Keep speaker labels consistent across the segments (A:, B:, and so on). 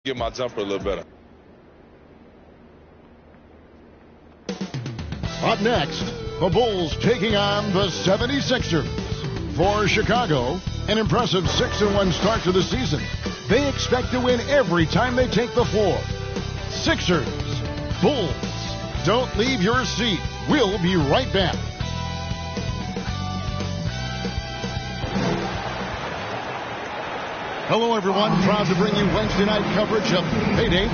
A: Get my jumper a little better.
B: Up next, the Bulls taking on the 76ers. For Chicago, an impressive 6-1 start to the season. They expect to win every time they take the floor. Sixers, Bulls, don't leave your seat. We'll be right back. Hello, everyone. Proud to bring you Wednesday night coverage of Payday.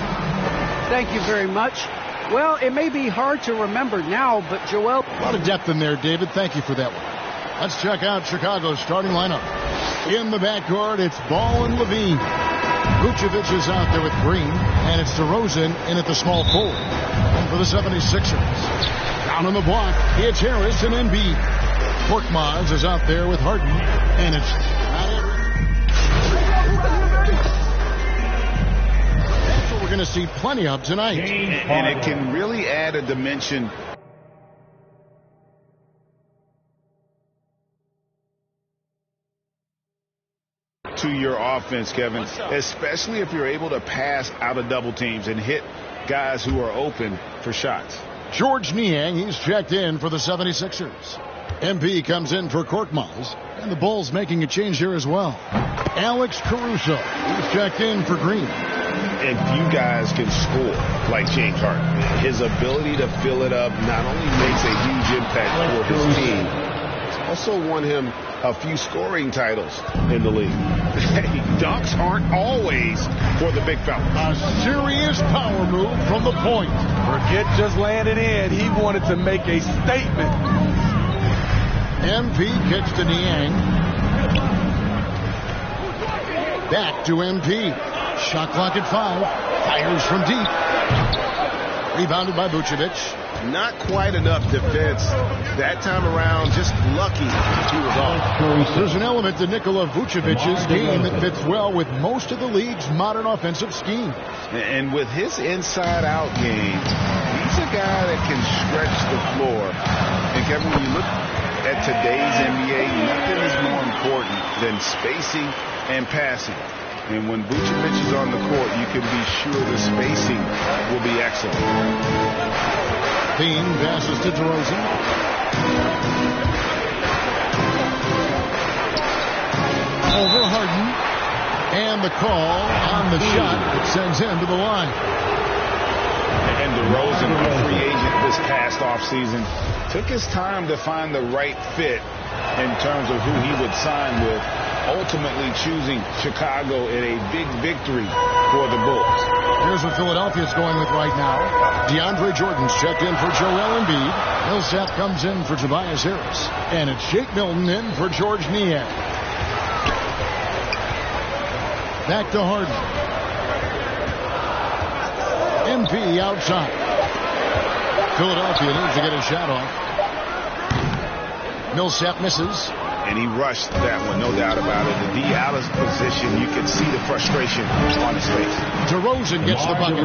C: Thank you very much. Well, it may be hard to remember now, but Joel...
B: A lot of depth in there, David. Thank you for that one. Let's check out Chicago's starting lineup. In the backcourt, it's Ball and Levine. Vucevic is out there with Green, and it's DeRozan in at the small forward. And for the 76ers, down on the block, it's Harris and Embiid. Korkmaz is out there with Harden, and it's not every... That's what we're going to see plenty of tonight.
D: And it can really add a dimension to your offense, Kevin, especially if you're able to pass out of double teams and hit guys who are open for shots.
B: George Niang, he's checked in for the 76ers. MP comes in for Korkmaz, and the Bulls making a change here as well. Alex Caruso, he's checked in for Green.
D: If you guys can score like James Harden, his ability to fill it up not only makes a huge impact for his team, it's also won him a few scoring titles in the league. Dunks aren't always for the big fella.
B: A serious power move from the point.
A: Forget just laying it in. He wanted to make a statement.
B: MP kicks to Niang. Back to MP. Shot clock at 5. Fires from deep. Rebounded by Vucevic.
D: Not quite enough defense that time around. Just lucky he was off.
B: There's an element to Nikola Vucevic's game that fits well with most of the league's modern offensive schemes.
D: And with his inside-out game, he's a guy that can stretch the floor. And Kevin, when you look at today's NBA, nothing is more important than spacing and passing. And when Vucevic is on the court, you can be sure the spacing will be excellent.
B: Bean passes to DeRozan. Over Harden. And the call on the shot that sends him to the line.
D: And DeRozan, a free agent this past offseason, took his time to find the right fit in terms of who he would sign with, ultimately choosing Chicago in a big victory for the Bulls.
B: Here's what Philadelphia's going with right now. DeAndre Jordan's checked in for Joel Embiid. Millsap comes in for Tobias Harris. And it's Shake Milton in for George Niang. Back to Harden. MP outside. Philadelphia needs to get a shot off. Millsap misses.
D: And he rushed that one, no doubt about it. The D out of position, you can see the frustration on his face.
B: DeRozan gets the bucket.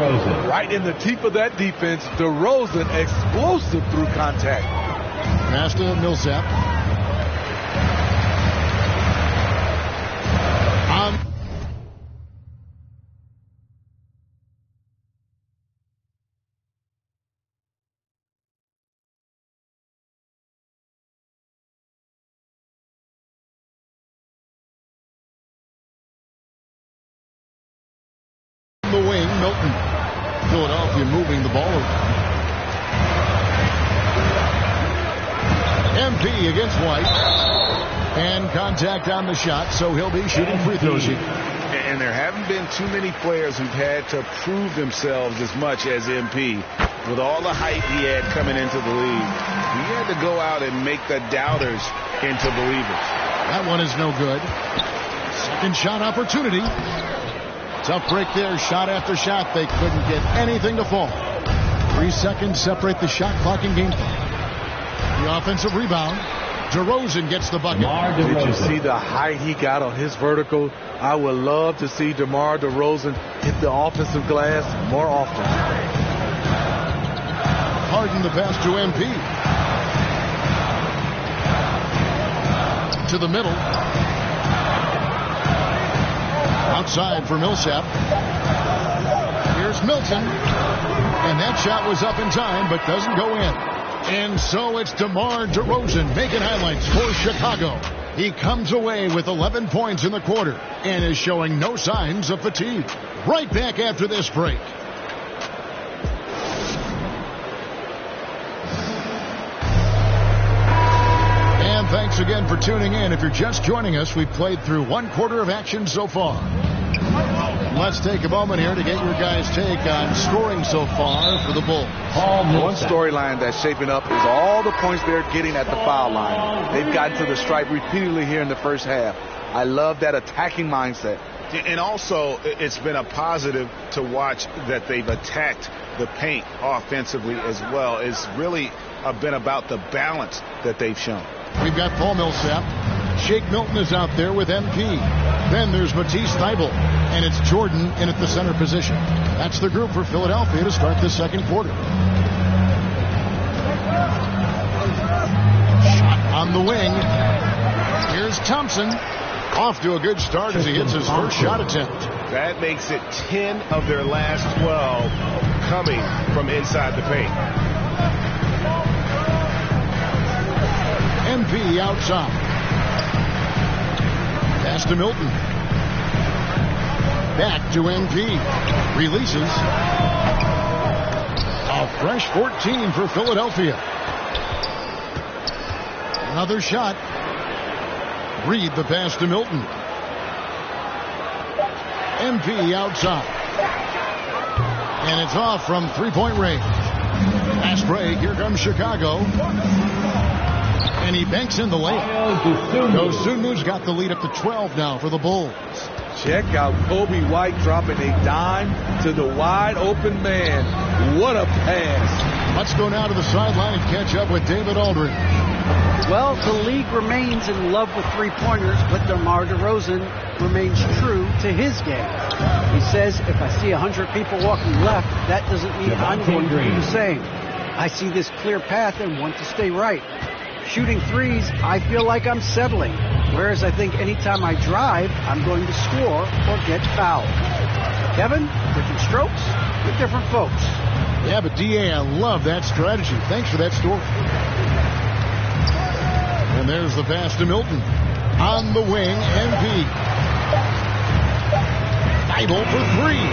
A: Right in the teeth of that defense, DeRozan explosive through contact.
B: Pass to Millsap. The wing, Milton. Philadelphia moving the ball around. MP against White. And contact on the shot, so he'll be shooting free throws here.
D: And there haven't been too many players who've had to prove themselves as much as MP. With all the hype he had coming into the league, he had to go out and make the doubters into believers.
B: That one is no good. Second shot opportunity. Tough break there, shot after shot. They couldn't get anything to fall. 3 seconds separate the shot clock and game clock. The offensive rebound. DeRozan gets the bucket.
A: Did you see the height he got on his vertical? I would love to see DeMar DeRozan hit the offensive glass more often.
B: Harden the pass to MP. To the middle. Outside for Millsap. Here's Milton. And that shot was up in time, but doesn't go in. And so it's DeMar DeRozan making highlights for Chicago. He comes away with 11 points in the quarter and is showing no signs of fatigue. Right back after this break. And thanks again for tuning in. If you're just joining us, we've played through one quarter of action so far. Let's take a moment here to get your guys' take on scoring so far for the Bulls.
A: One storyline that's shaping up is all the points they're getting at the foul line. They've gotten to the stripe repeatedly here in the first half. I love that attacking mindset.
D: And also, it's been a positive to watch that they've attacked the paint offensively as well. It's really been about the balance that they've shown.
B: We've got Paul Millsap. Shake Milton is out there with MP. Then there's Matisse Thybulle. And it's Jordan in at the center position. That's the group for Philadelphia to start the second quarter. Shot on the wing. Here's Thompson. Off to a good start as he hits his first shot attempt.
D: That makes it 10 of their last 12 coming from inside the paint.
B: MP outside. Pass to Milton. Back to MP. Releases. A fresh 14 for Philadelphia. Another shot. Reed the pass to Milton. MP outside. And it's off from three-point range. Last break. Here comes Chicago. And he banks in the layup. Dosunmu's got the lead up to 12 now for the Bulls.
A: Check out Kobe White dropping a dime to the wide open man. What a pass.
B: Let's go now to the sideline and catch up with David Aldridge.
C: Well, the league remains in love with three-pointers, but DeMar DeRozan remains true to his game. He says, if I see 100 people walking left, that doesn't mean I'm going to do the same. I see this clear path and want to stay right. Shooting threes, I feel like I'm settling. Whereas I think anytime I drive, I'm going to score or get fouled. Kevin, different strokes with different folks.
B: Yeah, but D.A., I love that strategy. Thanks for that story. And there's the pass to Milton. On the wing, MP. Thybulle for three.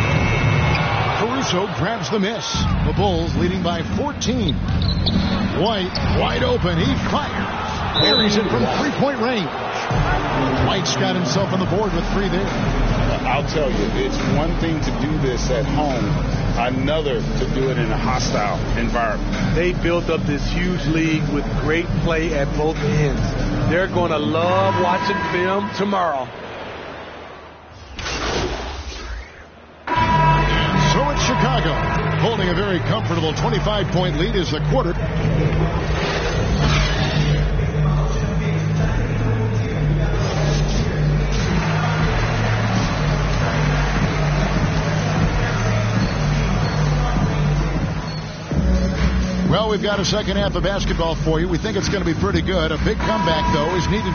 B: Caruso grabs the miss. The Bulls leading by 14. White, wide open. He fires. Buries it from three-point range. White's got himself on the board with three there.
D: I'll tell you, it's one thing to do this at home, another to do it in a hostile environment.
A: They built up this huge league with great play at both ends. They're going to love watching film tomorrow.
B: So it's Chicago holding a very comfortable 25-point lead as the quarter. Well, we've got a second half of basketball for you. We think it's going to be pretty good. A big comeback, though, is needed.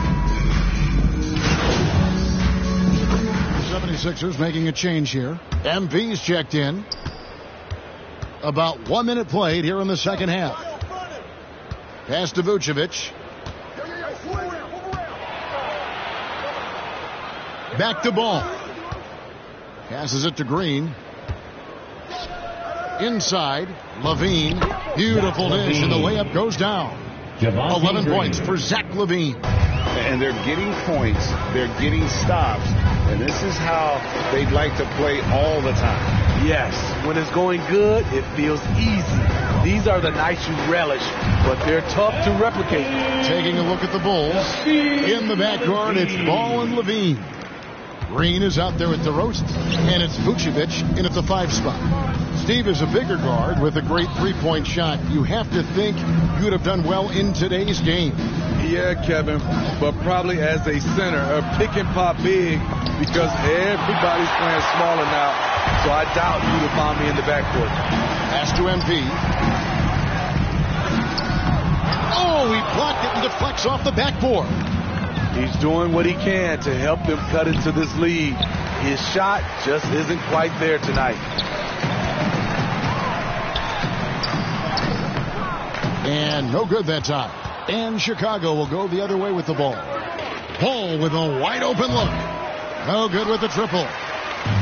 B: 76ers making a change here. MV's checked in. About 1 minute played here in the second half. Pass to Vucevic. Back to Ball. Passes it to Green. Inside, Levine. Beautiful dish, and the layup goes down. 11 points for Zach Levine.
D: And they're getting points. They're getting stops. And this is how they'd like to play all the time.
A: Yes, when it's going good, it feels easy. These are the nights you relish, but they're tough to replicate.
B: Taking a look at the Bulls. In the backcourt, it's Ball and Levine. Green is out there with DeRozan, and it's Vucevic in at the 5 spot. Steve is a bigger guard with a great three-point shot. You have to think you'd have done well in today's game.
A: Yeah, Kevin, but probably as a center, a pick and pop big, because everybody's playing smaller now, so I doubt you'd have found me in the backcourt.
B: Pass to MP. Oh, he blocked it and deflects off the backboard.
A: He's doing what he can to help them cut into this lead. His shot just isn't quite there tonight.
B: And no good that time. And Chicago will go the other way with the ball. Paul with a wide open look. No good with the triple.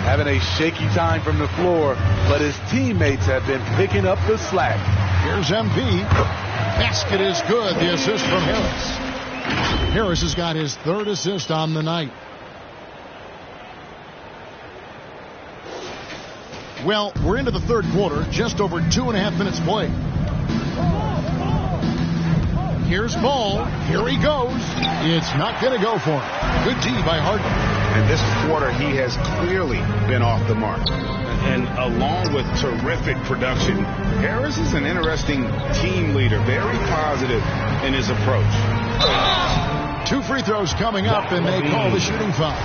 A: Having a shaky time from the floor, but his teammates have been picking up the slack.
B: Here's MP. Basket is good. The assist from Harris. Harris has got his third assist on the night. Well, we're into the third quarter, just over 2.5 minutes played. Here's Ball. Here he goes. It's not going to go for him. Good D by Harden.
D: And this quarter, he has clearly been off the mark. And along with terrific production, Harris is an interesting team leader. Very positive in his approach.
B: 2 free throws coming up, and they call the shooting foul.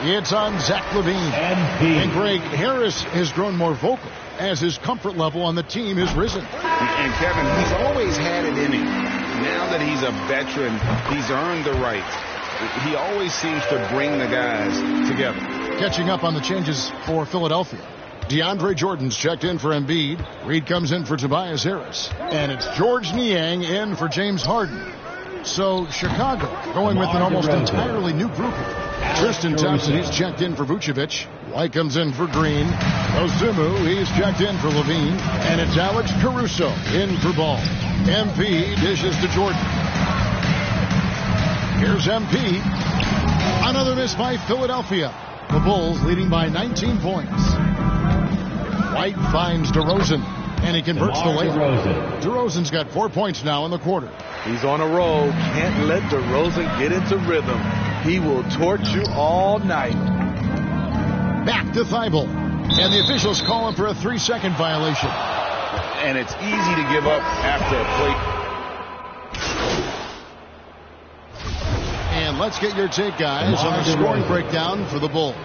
B: It's on Zach LaVine. And Greg, Harris has grown more vocal as his comfort level on the team has risen.
D: And Kevin, he's always had it in him. Now that he's a veteran, he's earned the right. He always seems to bring the guys together.
B: Catching up on the changes for Philadelphia. DeAndre Jordan's checked in for Embiid. Reed comes in for Tobias Harris. And it's George Niang in for James Harden. So Chicago going with an almost entirely new group. Tristan Thompson, he's checked in for Vucevic. White comes in for Green. Ozumu, he's checked in for Levine. And it's Alex Caruso in for Ball. MP dishes to Jordan. Here's MP. Another miss by Philadelphia. The Bulls leading by 19 points. White finds DeRozan, and he converts the layup. DeRozan's got 4 points now in the quarter.
A: He's on a roll. Can't let DeRozan get into rhythm. He will torch you all night.
B: Back to Thibault. And the officials call him for a 3-second violation.
D: And it's easy to give up after a play.
B: And let's get your take, guys, on the scoring breakdown for the Bulls.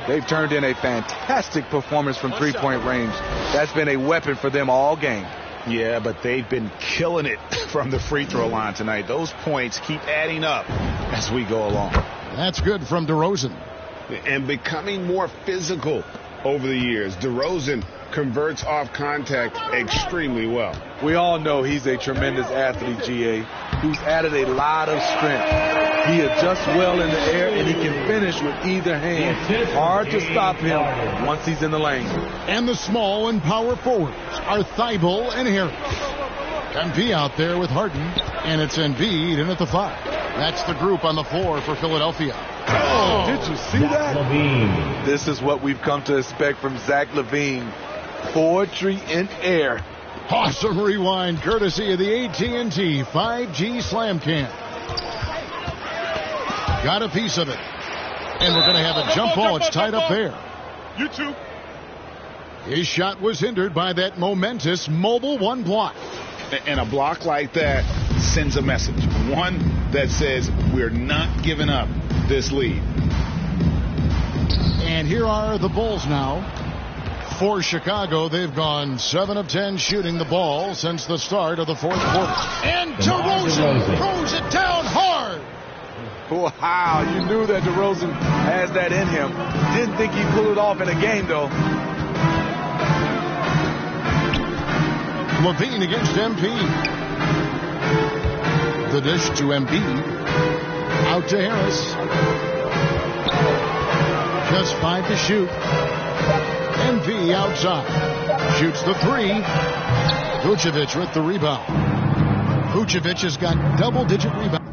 A: They've turned in a fantastic performance from three-point range. That's been a weapon for them all game.
D: Yeah, but they've been killing it from the free throw line tonight. Those points keep adding up as we go along.
B: That's good from DeRozan.
D: And becoming more physical over the years. DeRozan converts off contact extremely well.
A: We all know he's a tremendous athlete, GA, who's added a lot of strength. He adjusts well in the air, and he can finish with either hand. Hard to stop him once he's in the lane.
B: And the small and power forwards are Thibault and Harris. MP out there with Harden, and it's Embiid in at the 5. That's the group on the floor for Philadelphia.
A: Oh, did you see that? LaVine. This is what we've come to expect from Zach LaVine. Poetry in air.
B: Awesome rewind courtesy of the AT&T 5G Slam Cam. Got a piece of it. And we're going to have a jump ball. It's tied up there.
A: You too.
B: His shot was hindered by that momentous mobile 1 block.
D: And a block like that sends a message. One that says we're not giving up this lead.
B: And here are the Bulls now. For Chicago, they've gone 7 of 10 shooting the ball since the start of the fourth quarter. And DeRozan throws it down hard.
A: Wow, you knew that DeRozan has that in him. Didn't think he'd pull it off in a game, though.
B: LaVine against MP. The dish to Embiid. Out to Harris. Just 5 to shoot. MP outside. Shoots the 3. Vucevic with the rebound. Vucevic has got double-digit rebounds.